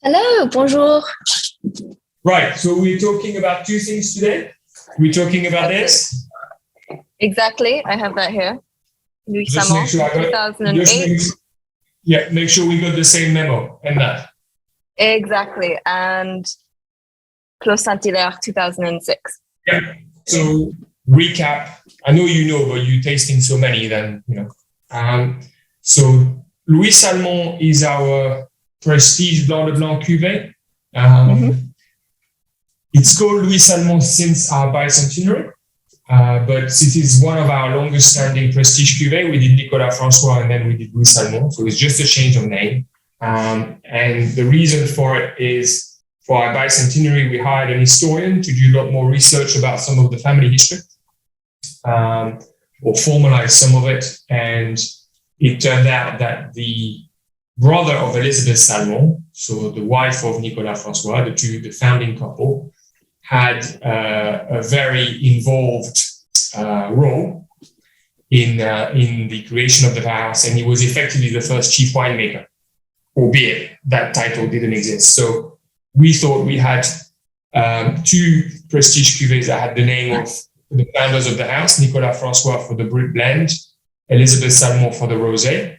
Hello, bonjour. Right, so we're talking about two things today. We're talking about this. Exactly, I have that here. Louis Just Salmon, make sure I got, 2008. make sure we got the same memo and that. Exactly, and Clos St Hilaire, 2006. Yeah, so recap. I know you know, but you're tasting so many then, you know. So Louis Salmon is our prestige Blanc de Blanc cuvee. It's called Louis Salmon since our bicentenary, but it is one of our longest standing prestige cuvee. We did Nicolas François and then we did Louis Salmon. So it's just a change of name. And the reason for it is for our bicentenary, we hired an historian to do a lot more research about some of the family history, or formalize some of it. And it turned out that the brother of Elizabeth Salmon, so the wife of Nicolas François, the founding couple, had a very involved role in the creation of the house, and he was effectively the first chief winemaker, albeit that title didn't exist. So we thought we had two prestige cuvées that had the name of the founders of the house, Nicolas François for the Brut blend, Elizabeth Salmon for the rosé.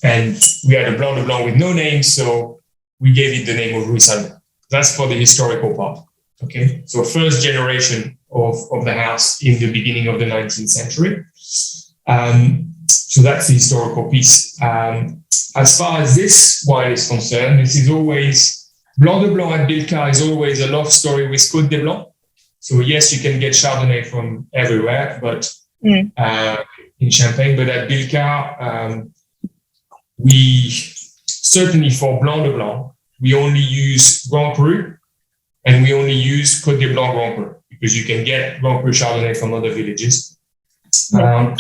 And we had a Blanc de Blanc with no name, so we gave it the name of Louis Salmon. That's for the historical part. Okay, so first generation of the house in the beginning of the 19th century. So that's the historical piece. As far as this wine is concerned, this is always, Blanc de Blanc at Billecart is always a love story with Côte de Blanc. So yes, you can get Chardonnay from everywhere, but in Champagne, but at Billecart, we certainly for Blanc de Blanc, we only use Grand Cru and we only use Côte de Blanc Grand Cru because you can get Grand Cru Chardonnay from other villages. And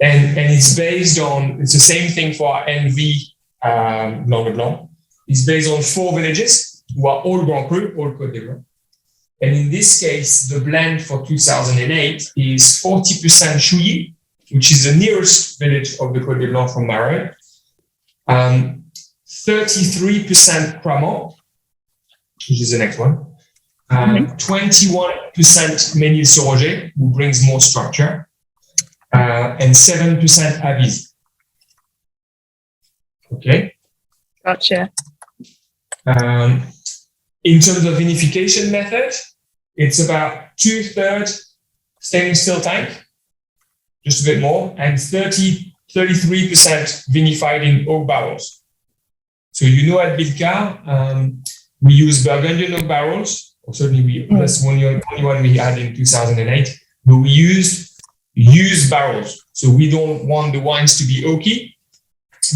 it's based on, it's the same thing for our NV Blanc de Blanc. It's based on 4 villages who are all Grand Cru, all Côte de Blanc. And in this case, the blend for 2008 is 40% Chouilly, which is the nearest village of the Côte de Blanc from Marais. 33% Cremant, which is the next one. 21% Ménil-sur-Roger, who brings more structure. And 7% Avis. Okay. Gotcha. In terms of vinification method, it's about 2/3 stainless steel tank, just a bit more, and 33% vinified in oak barrels. So you know at Billecart, we use Burgundian oak barrels, or certainly that's the only one we had in 2008, but we used used barrels. So we don't want the wines to be oaky,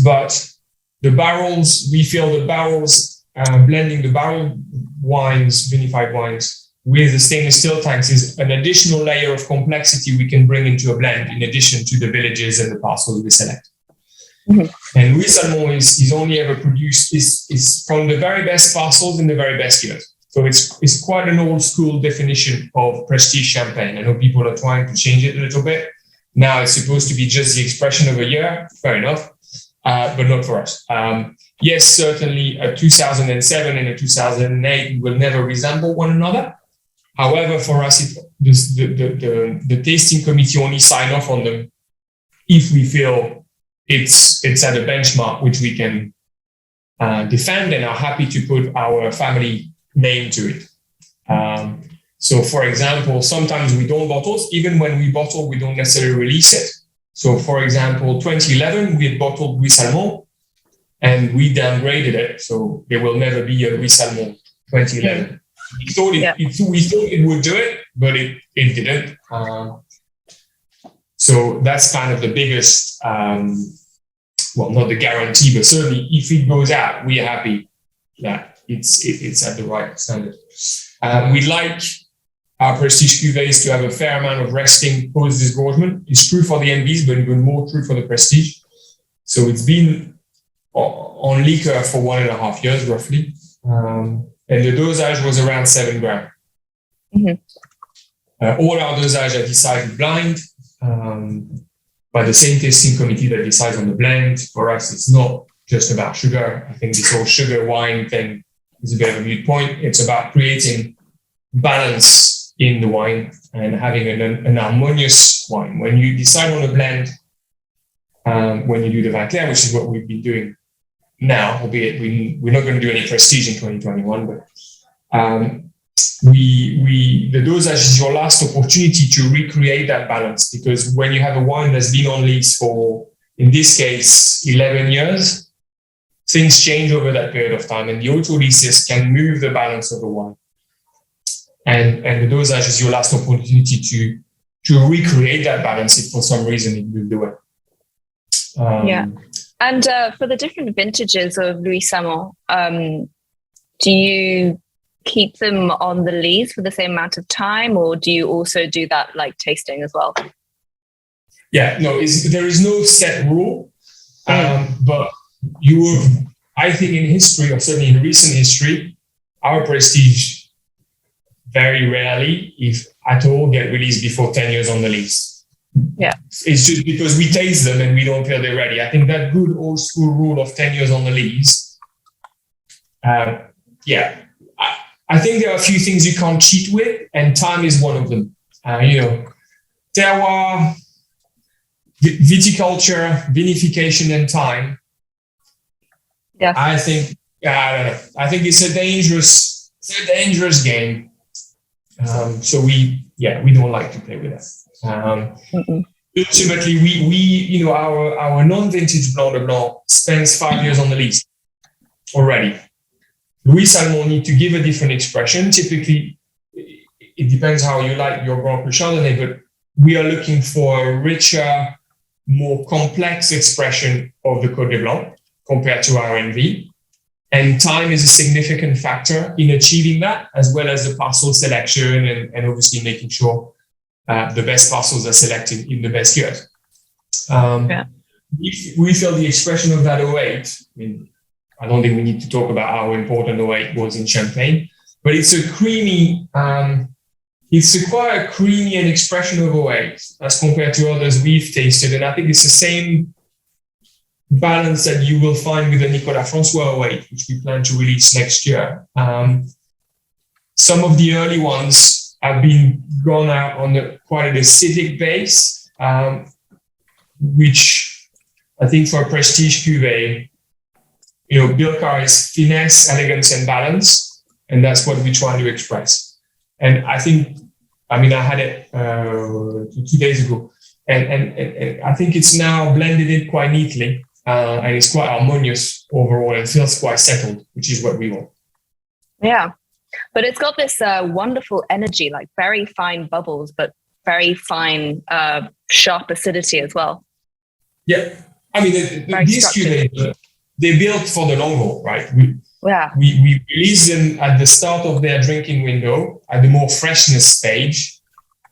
but the barrels, we fill the barrels, blending the barrel wines, vinified wines, with the stainless steel tanks is an additional layer of complexity we can bring into a blend in addition to the villages and the parcels we select. And Louis Salmon is only ever produced, is from the very best parcels in the very best years. So it's quite an old school definition of prestige champagne. I know people are trying to change it a little bit. Now it's supposed to be just the expression of a year, fair enough, but not for us. Yes, certainly a 2007 and a 2008 will never resemble one another. However, for us, the tasting committee only sign off on them if we feel it's at a benchmark which we can defend and are happy to put our family name to it. So, for example, sometimes we don't bottle. Even when we bottle, we don't necessarily release it. So, for example, 2011, we had bottled Louis Salmon and we downgraded it. So there will never be a Louis Salmon 2011. We thought it would do it, but it didn't. So that's kind of the biggest, well, not the guarantee, but certainly if it goes out, we are happy that it's at the right standard. We like our prestige cuvées to have a fair amount of resting post-disgorgement. It's true for the NVs, but even more true for the prestige. So it's been on liquor for 1.5 years, roughly. And the dosage was around 7 grams. All our dosage are decided blind by the same tasting committee that decides on the blend. For us, it's not just about sugar. I think this whole sugar wine thing is a bit of a moot point. It's about creating balance in the wine and having an harmonious wine. When you decide on a blend, when you do the vin clair, which is what we've been doing now, albeit we're not going to do any prestige in 2021, but the dosage is your last opportunity to recreate that balance, because when you have a wine that's been on lease for, in this case, 11 years, things change over that period of time, and the auto leases can move the balance of the wine. And the dosage is your last opportunity to recreate that balance if for some reason it moved away. And for the different vintages of Louis Salmon, do you keep them on the lees for the same amount of time, or do you also do that like tasting as well? Yeah, no, there is no set rule, but I think in history, or certainly in recent history, our prestige very rarely, if at all, get released before 10 years on the lease. Yeah. It's just because we taste them and we don't feel they're ready. I think that good old school rule of 10 years on the lease, I think there are a few things you can't cheat with, and time is one of them. Terroir, viticulture, vinification, and time. Yeah. I think it's a dangerous game. So we don't like to play with that. Ultimately, we our non-vintage Blanc de Blanc spends 5 years on the lease already. Louis Salmon need to give a different expression. Typically, it depends how you like your Grand Cru Chardonnay, but we are looking for a richer, more complex expression of the Côte de Blanc compared to our NV. And time is a significant factor in achieving that, as well as the parcel selection and obviously making sure the best parcels are selected in the best years. We feel the expression of that 08, I don't think we need to talk about how important 08 was in Champagne, but it's a creamy, it's quite a creamy an expression of 08 as compared to others we've tasted. And I think it's the same balance that you will find with the Nicolas François 08, which we plan to release next year. Some of the early ones have been gone out on quite an acidic base, which I think for a prestige cuvee, Billecart is finesse, elegance, and balance, and that's what we're trying to express. And I think, I had it 2 days ago, and I think it's now blended in quite neatly, and it's quite harmonious overall and feels quite settled, which is what we want. Yeah, but it's got this wonderful energy, like very fine bubbles, but very fine, sharp acidity as well. Yeah, these cuvees, they're built for the long haul, right? We release them at the start of their drinking window at the more freshness stage,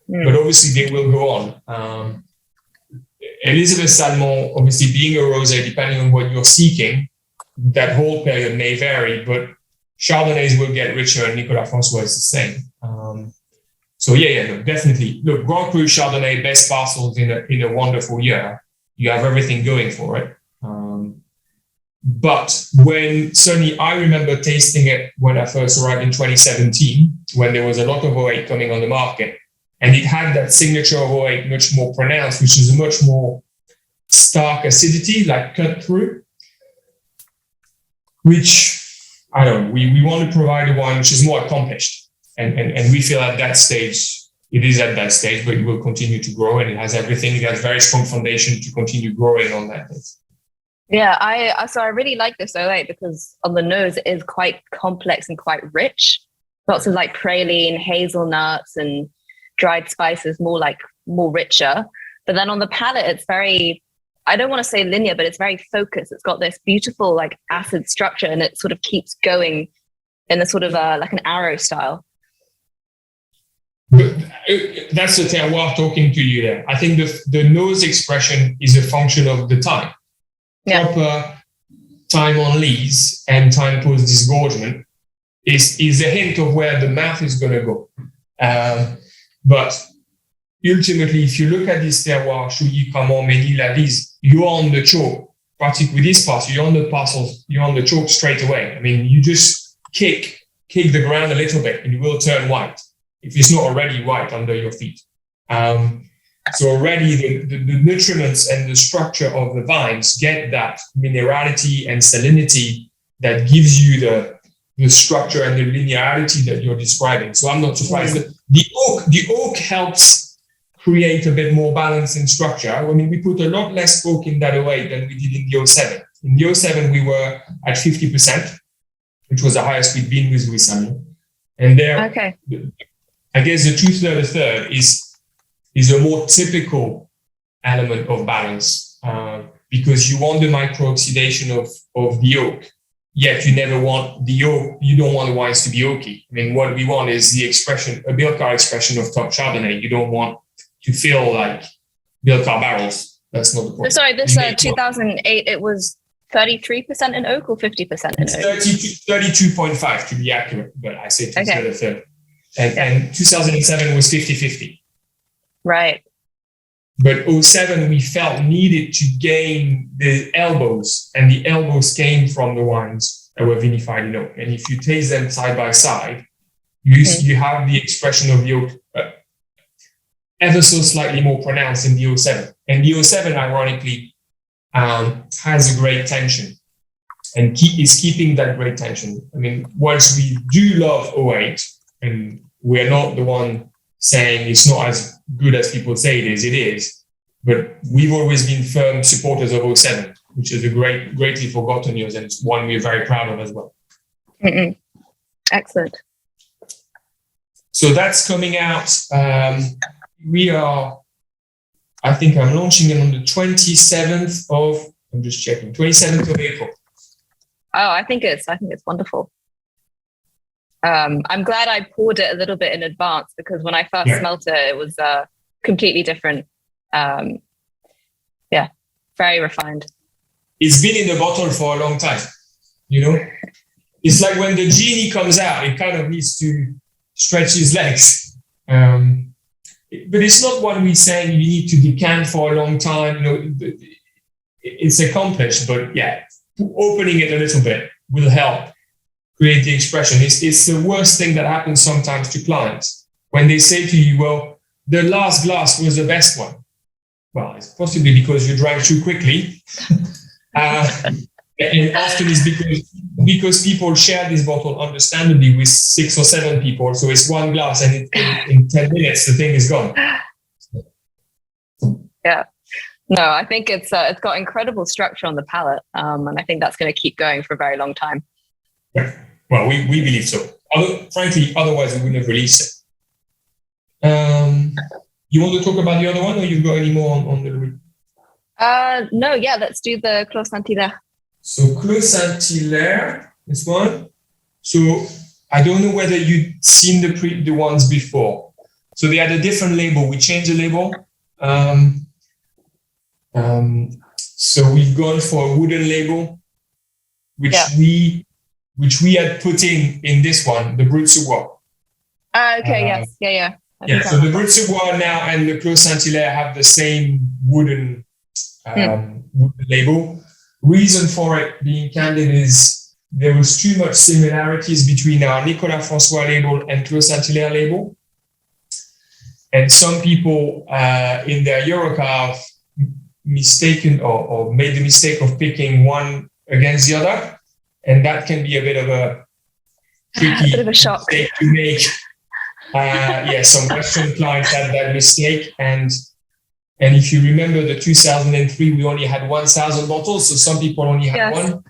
but obviously they will go on. Elizabeth Salmon, obviously being a rosé, depending on what you're seeking, that whole period may vary, but Chardonnays will get richer, and Nicolas François is the same. Definitely. Look, Grand Cru Chardonnay, best parcels in a wonderful year. You have everything going for it. But certainly I remember tasting it when I first arrived in 2017, when there was a lot of 08 coming on the market, and it had that signature of 08 much more pronounced, which is a much more stark acidity, like cut through, which, I don't know, we want to provide a wine which is more accomplished. And we feel at that stage, it is at that stage, but it will continue to grow, and it has everything. It has very strong foundation to continue growing on that base. Yeah, I really like this 08 because on the nose it is quite complex and quite rich. Lots of like praline, hazelnuts, and dried spices, more richer. But then on the palate, it's very, I don't want to say linear, but it's very focused. It's got this beautiful like acid structure, and it sort of keeps going in a sort of like an arrow style. But that's the terroir talking to you there. I think the nose expression is a function of the time. Yeah. Proper time on lees and time post disgorgement is a hint of where the mouth is going to go. But ultimately, if you look at this terroir, Chouilly, Cremant, Ménil, Lavise, you're on the chalk. particularly with this parcel, you're on the parcels, you're on the chalk straight away. I mean, you just kick the ground a little bit and you will turn white if it's not already white under your feet. So already the nutriments and the structure of the vines get that minerality and salinity that gives you the structure and the linearity that you're describing. So I'm not surprised that the oak helps create a bit more balance and structure. I mean, we put a lot less oak in that away than we did in the 07. In the 07, we were at 50%, which was the highest we'd been with Louis Salmon. And there, okay. I guess the 2/3, a third is a more typical element of balance because you want the micro-oxidation of the oak, yet you never want the oak, you don't want the wines to be oaky. I mean, what we want is the expression, a Billecart expression of top Chardonnay. You don't want to feel like Billecart barrels. That's not the point. Sorry, this 2008, it was 33% in oak or 50% in oak? 32.5 to be accurate, but I say 2/3, a third. And 2007 was 50-50. Right. But 07, we felt needed to gain the elbows, and the elbows came from the wines that were vinified in oak. And if you taste them side by side, you have the expression of the oak ever so slightly more pronounced in the 07. And the 07, ironically, has a great tension and is keeping that great tension. I mean, whilst we do love 08, and we're not the one saying it's not as good as people say it is, but we've always been firm supporters of 07, which is a greatly forgotten years, and it's one we're very proud of as well. Excellent. So that's coming out. I think I'm launching it on the 27th of, I'm just checking, 27th of April. Oh, I think it's wonderful. I'm glad I poured it a little bit in advance because when I first smelt it, it was completely different. Very refined. It's been in the bottle for a long time, you know? It's like when the genie comes out, it kind of needs to stretch his legs. But it's not what we're saying you need to decant for a long time. You know, it's accomplished, but opening it a little bit will help create the expression. It's the worst thing that happens sometimes to clients when they say to you, well, the last glass was the best one. Well, it's possibly because you drank too quickly. And often it's because people share this bottle understandably with 6 or 7 people. So it's one glass and in 10 minutes, the thing is gone. Yeah. No, I think it's got incredible structure on the palate. And I think that's going to keep going for a very long time. Yeah. Well, we believe so. Frankly, otherwise we wouldn't have released it. You want to talk about the other one, or you've got any more on the Louis? No, let's do the Clos St Hilaire. So Clos St Hilaire, this one. So I don't know whether you'd seen the ones before. So they had a different label. We changed the label. So we've gone for a wooden label, which we had put in this one, the Brut. Yes. Yeah. So the Brut now and the Clos St Hilaire have the same wooden label. Reason for it being candid is there was too much similarities between our Nicolas François label and Clos St Hilaire label. And some people in their Eurocard mistaken or made the mistake of picking one against the other. And that can be a bit of a tricky bit of a shock mistake to make. Some Western clients had that mistake. And if you remember the 2003, we only had 1,000 bottles. So some people only had one.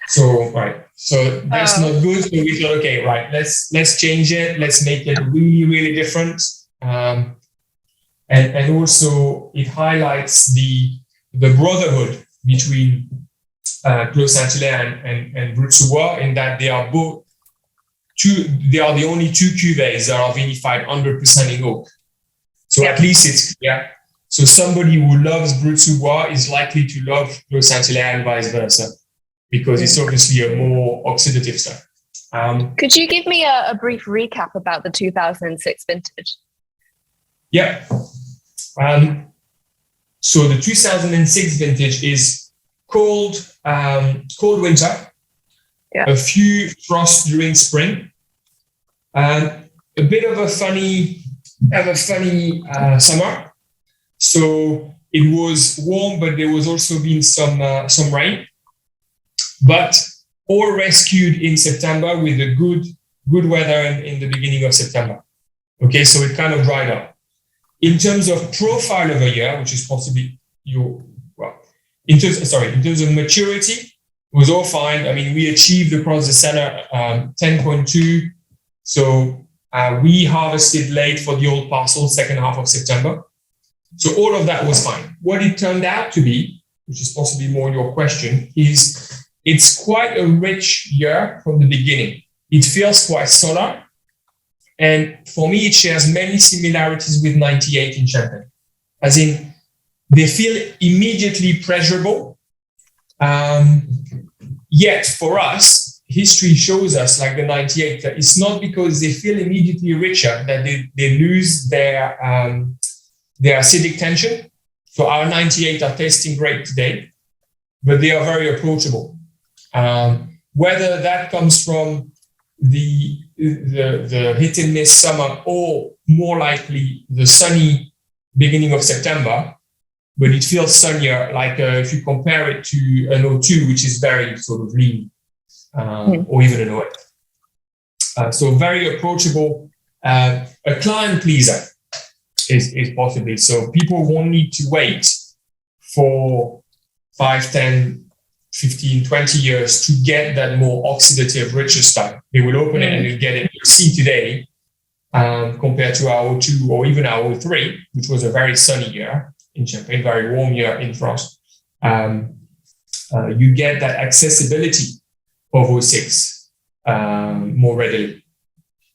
So, So that's not good. So we thought, okay, let's change it. Let's make it really, really different. And also it highlights the brotherhood between Clos St Hilaire and Brut in that they are both they are the only 2 cuvées that are vinified 100% in oak. So at least it's clear. So somebody who loves Brut is likely to love Clos St Hilaire and vice versa, because it's obviously a more oxidative stuff. Could you give me a brief recap about the 2006 vintage? Yeah. So the 2006 vintage is cold winter, a few frosts during spring, a bit of a funny summer. So it was warm, but there was also been some rain. But all rescued in September with a good weather in the beginning of September. Okay, so it kind of dried up. In terms of profile of a year, which is possibly in terms of maturity, it was all fine. I mean, we achieved across the cellar 10.2. So we harvested late for the old parcel, second half of September. So all of that was fine. What it turned out to be, which is possibly more your question, is it's quite a rich year from the beginning. It feels quite solar. And for me, it shares many similarities with 98 in Champagne. As in, they feel immediately pleasurable. Yet for us, history shows us, like the 98, that it's not because they feel immediately richer that they lose their acidic tension. So our 98 are tasting great today, but they are very approachable. Whether that comes from the hit and miss summer or more likely the sunny beginning of September, but it feels sunnier, like if you compare it to an 02, which is very sort of lean, or even an 08. So very approachable, a client pleaser is possibly. So people won't need to wait for 5, 10, 15, 20 years to get that more oxidative, richer style. They will open it and you'll get it. You'll see today, compared to our 02 or even our 03, which was a very sunny year in Champagne, very warm year in France. You get that accessibility of 06 more readily.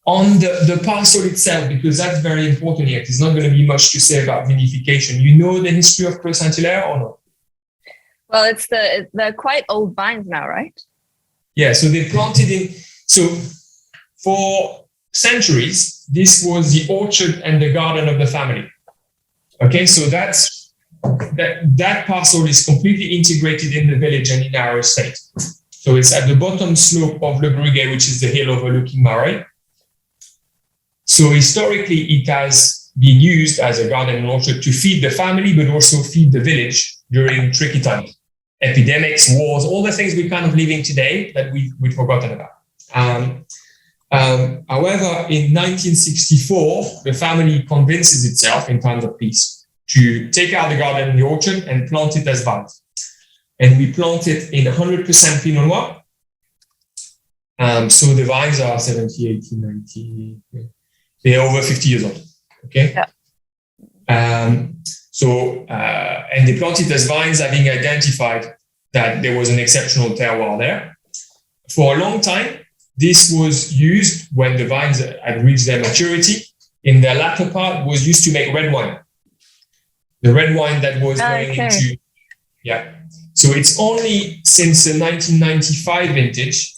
On the parcel itself, because that's very important here, there's not going to be much to say about vinification. You know the history of Clos St Hilaire or not? Well, they're quite old vines now, right? Yeah, so they planted in. So for centuries, this was the orchard and the garden of the family. Okay, so that parcel is completely integrated in the village and in our estate. So it's at the bottom slope of Le Bruguet, which is the hill overlooking Marais. So historically, it has been used as a garden and orchard to feed the family, but also feed the village during tricky times. Epidemics, wars, all the things we're kind of living today that we've forgotten about. However, in 1964, the family convinces itself in times of peace to take out the garden and the orchard and plant it as vines. And we plant it in 100% Pinot Noir. So the vines are 70, 80, 90. They're over 50 years old. Okay. Yeah. And they planted as vines, having identified that there was an exceptional terroir there. For a long time, this was used when the vines had reached their maturity. In their latter part, was used to make red wine. The red wine that was going into, So it's only since the 1995 vintage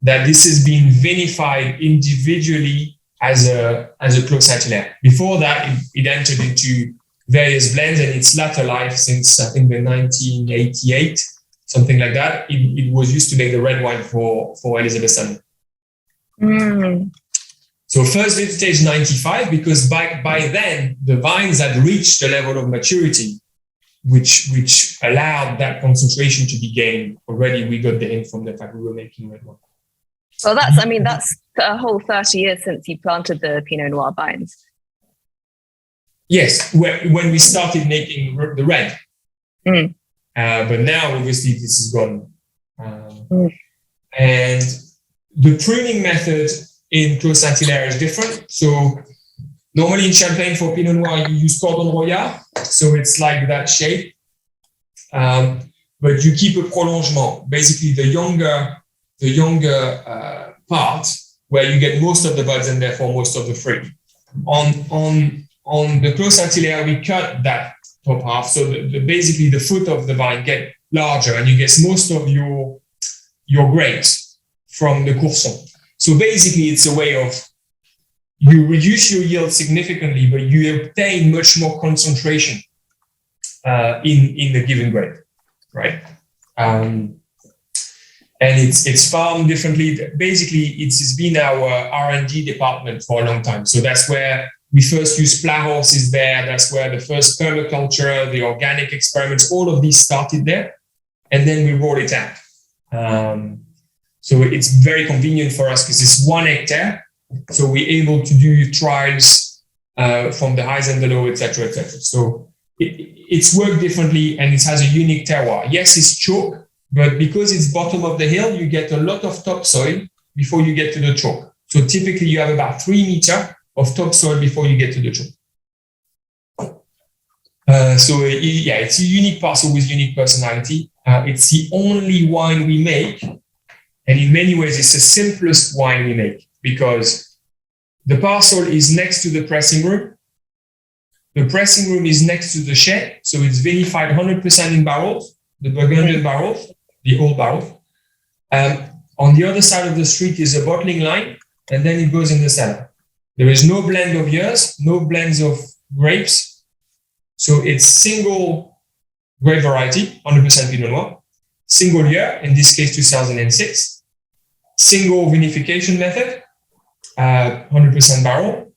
that this has been vinified individually as a Clos St Hilaire. Before that, it entered into various blends, and its latter life, since I think the 1988, something like that, it was used to make the red wine for Elizabeth Salmon. So first vintage 95, because by then the vines had reached a level of maturity which allowed that concentration to be gained. Already we got the hint from the fact we were making red wine. Well, that's a whole 30 years since you planted the Pinot Noir vines. Yes, when we started making the red. But now, obviously, this is gone. And the pruning method in Clos St Hilaire is different. So normally in Champagne for Pinot Noir, you use cordon royal. So it's like that shape. But you keep a prolongement, basically the younger part where you get most of the buds and therefore most of the fruit. On the Clos St Hilaire, we cut that top half. So basically the foot of the vine get larger and you get most of your grapes from the courson. So basically it's a way of, you reduce your yield significantly, but you obtain much more concentration in the given grape, right? And it's farmed differently. Basically, it's been our R&D department for a long time. So that's where we first used plough horses there. That's where the first permaculture, the organic experiments, all of these started there. And then we rolled it out. So it's very convenient for us because it's 1 hectare. So we're able to do trials from the highs and the lows, et cetera, et cetera. So it's worked differently and it has a unique terroir. Yes, it's chalk, but because it's bottom of the hill, you get a lot of topsoil before you get to the chalk. So typically you have about 3 meters of topsoil before you get to the chalk. It's a unique parcel with unique personality. It's the only wine we make. And in many ways, it's the simplest wine we make because the parcel is next to the pressing room. The pressing room is next to the shed. So it's vinified 100% in barrels, the Burgundian barrels, the old barrels. On the other side of the street is a bottling line, and then it goes in the cellar. There is no blend of years, no blends of grapes. So it's single grape variety, 100% Pinot Noir, single year, in this case 2006, single vinification method, 100% barrel,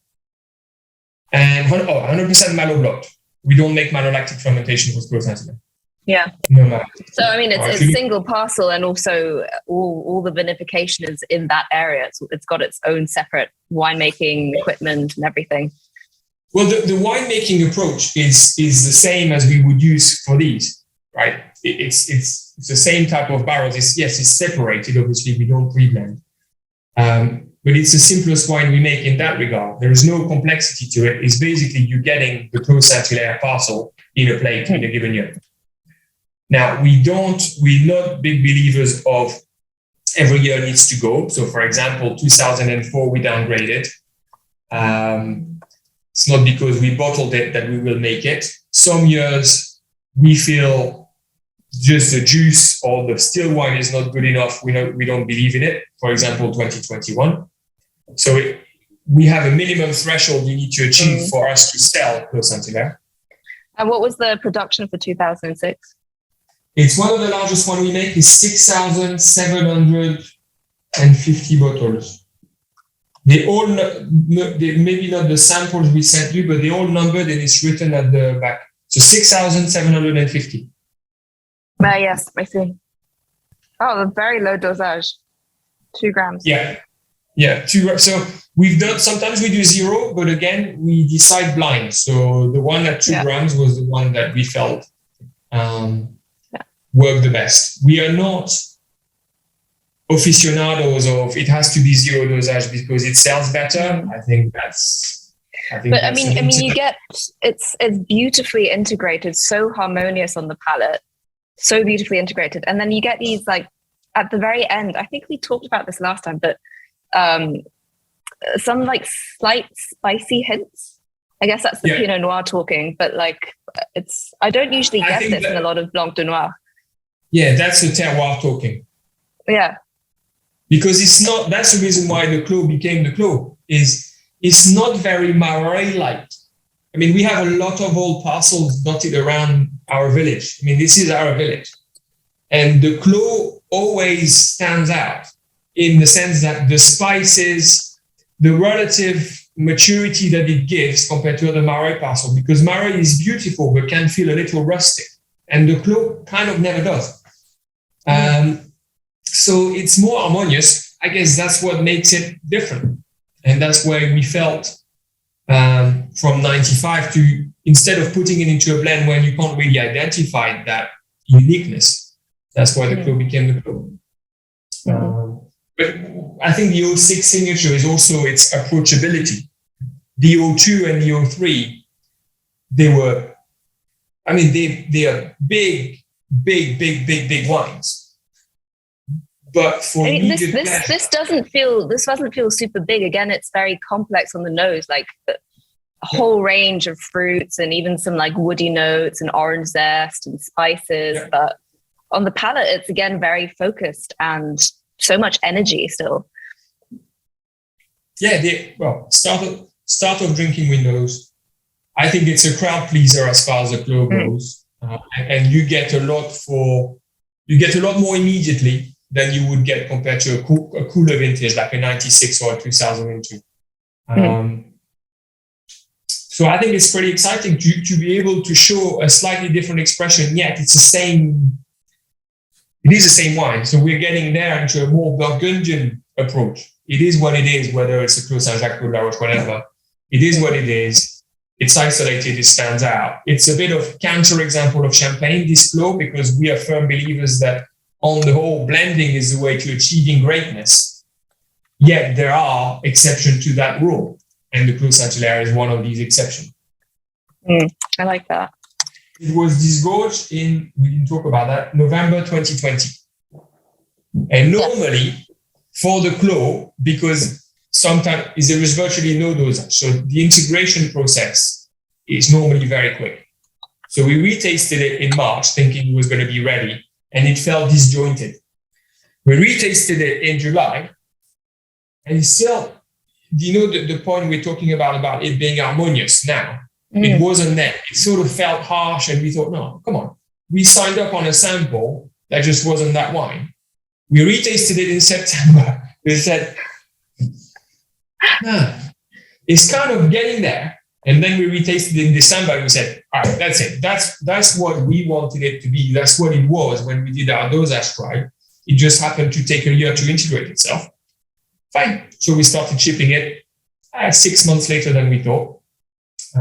and 100% malo blocked. We don't make malolactic fermentation with Clos St Hilaire. Yeah. No. So, I mean, it's single parcel, and also all the vinification is in that area. It's got its own separate winemaking equipment and everything. Well, the winemaking approach is the same as we would use for these, right? It's the same type of barrels. It's separated. Obviously, we don't pre-blend. But it's the simplest wine we make in that regard. There is no complexity to it. It's basically you getting the Clos St Hilaire parcel in a plate in a given year. Now, we're not big believers of every year needs to go. So, for example, 2004, we downgraded. It's not because we bottled it that we will make it. Some years we feel just the juice or the still wine is not good enough. We don't believe in it. For example, 2021. So we have a minimum threshold you need to achieve for us to sell Clos St Hilaire. And what was the production for 2006? It's one of the largest one we make is 6,750 bottles. They all, maybe not the samples we sent you, but they all numbered and it's written at the back. So 6,750. Yes, I see. Oh, a very low dosage, 2 grams. Yeah, 2 grams. So sometimes we do 0, but again, we decide blind. So the one at 2 grams was the one that we felt worked the best. We are not aficionados of it has to be 0 dosage because it sells better. I mean, you get it's beautifully integrated, so harmonious on the palate, so beautifully integrated, and then you get these like at the very end. I think we talked about this last time, but some like slight spicy hints. I guess that's the Pinot Noir talking, but like I don't usually get this in a lot of Blanc de Noirs. Yeah, that's the terroir talking. Yeah. Because that's the reason why the Clos became the Clos, it's not very Marais-like. I mean, we have a lot of old parcels dotted around our village. I mean, this is our village. And the Clos always stands out in the sense that the spices, the relative maturity that it gives compared to other Marais parcels, because Marais is beautiful, but can feel a little rustic. And the Clos kind of never does. So it's more harmonious. I guess that's what makes it different. And that's why we felt from 95 to, instead of putting it into a blend when you can't really identify that uniqueness, that's why the Clos became the Clos. But I think the 06 signature is also its approachability. The 02 and the 03, they are big wines. But for this doesn't feel super big. Again, it's very complex on the nose, like a whole range of fruits and even some like woody notes and orange zest and spices. Yeah. But on the palate, it's again very focused and so much energy still. Yeah, start of drinking windows. I think it's a crowd pleaser as far as the Clos goes. and you get a lot more immediately than you would get compared to a cooler vintage like a 96 or a 2002. So I think it's pretty exciting to be able to show a slightly different expression, yet it is the same wine. So we're getting there into a more Burgundian approach. It is what it is, whether it's a Clos St Jacques, La Roche, whatever. It is what it is. It's isolated, it stands out. It's a bit of counter-example of Champagne, this Clos, because we are firm believers that on the whole, blending is the way to achieving greatness. Yet there are exceptions to that rule. And the Clos St Hilaire is one of these exceptions. I like that. It was disgorged we didn't talk about that, November 2020. And normally for the Clos, because sometimes there is virtually no dosage, so the integration process is normally very quick. So we retasted it in March thinking it was going to be ready, and it felt disjointed. We retasted it in July, and it's still, the point we're talking about it being harmonious now, it wasn't there. It sort of felt harsh, and we thought, no, come on. We signed up on a sample that just wasn't that wine. We retasted it in September. We said, it's kind of getting there. And then we retasted it in December, and we said, all right, that's it. That's what we wanted it to be. That's what it was when we did our dosage trial. It just happened to take a year to integrate itself. Fine. So we started shipping it 6 months later than we thought.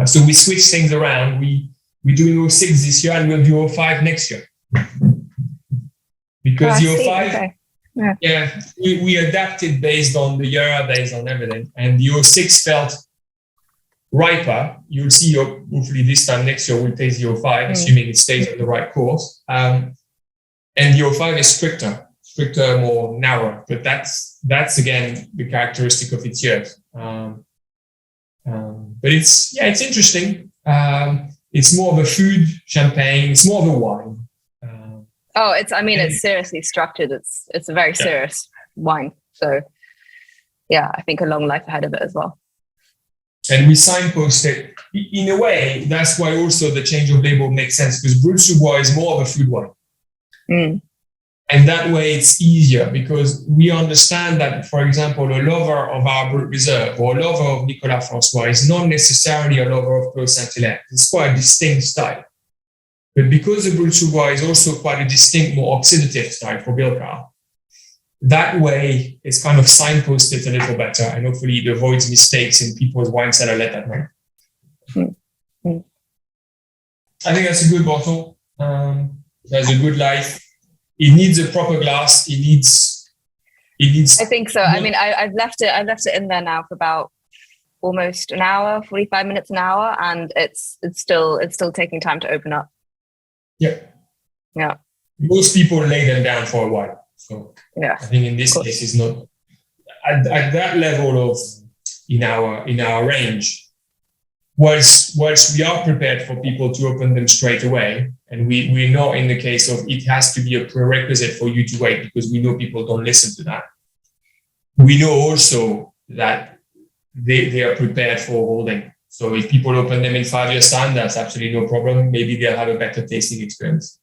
So we switched things around. We're doing 06 this year, and we'll do 05 next year. Because the 05, we adapted based on the year, based on everything. And the 06 felt riper. You'll see, hopefully this time next year, we'll taste the 05, assuming it stays on the right course. And the 05 is stricter, more narrow. But that's again the characteristic of its years. But it's interesting. It's more of a food champagne. It's more of a wine. It's seriously structured. It's a very serious wine. So, I think a long life ahead of it as well. And we signpost it. In a way, that's why also the change of label makes sense, because Brut is more of a food wine. And that way it's easier, because we understand that, for example, a lover of our Brut Reserve or a lover of Nicolas François is not necessarily a lover of Clos St Hilaire. It's quite a distinct style. But because the Brut is also quite a distinct, more oxidative style for Billecart, that way it's kind of signposted a little better, and hopefully it avoids mistakes in people's wine cellar late at night. I think that's a good bottle. It has a good life. It needs a proper glass. It needs. I think so. I've left it in there now for about almost an hour, 45 minutes, an hour, and it's still taking time to open up. Yeah. Most people lay them down for a while. So I think in this case, it's not at that level of in our range. Whilst we are prepared for people to open them straight away, and we're not in the case of it has to be a prerequisite for you to wait, because we know people don't listen to that. We know also that they are prepared for holding. So if people open them in 5 years' time, that's absolutely no problem. Maybe they'll have a better tasting experience.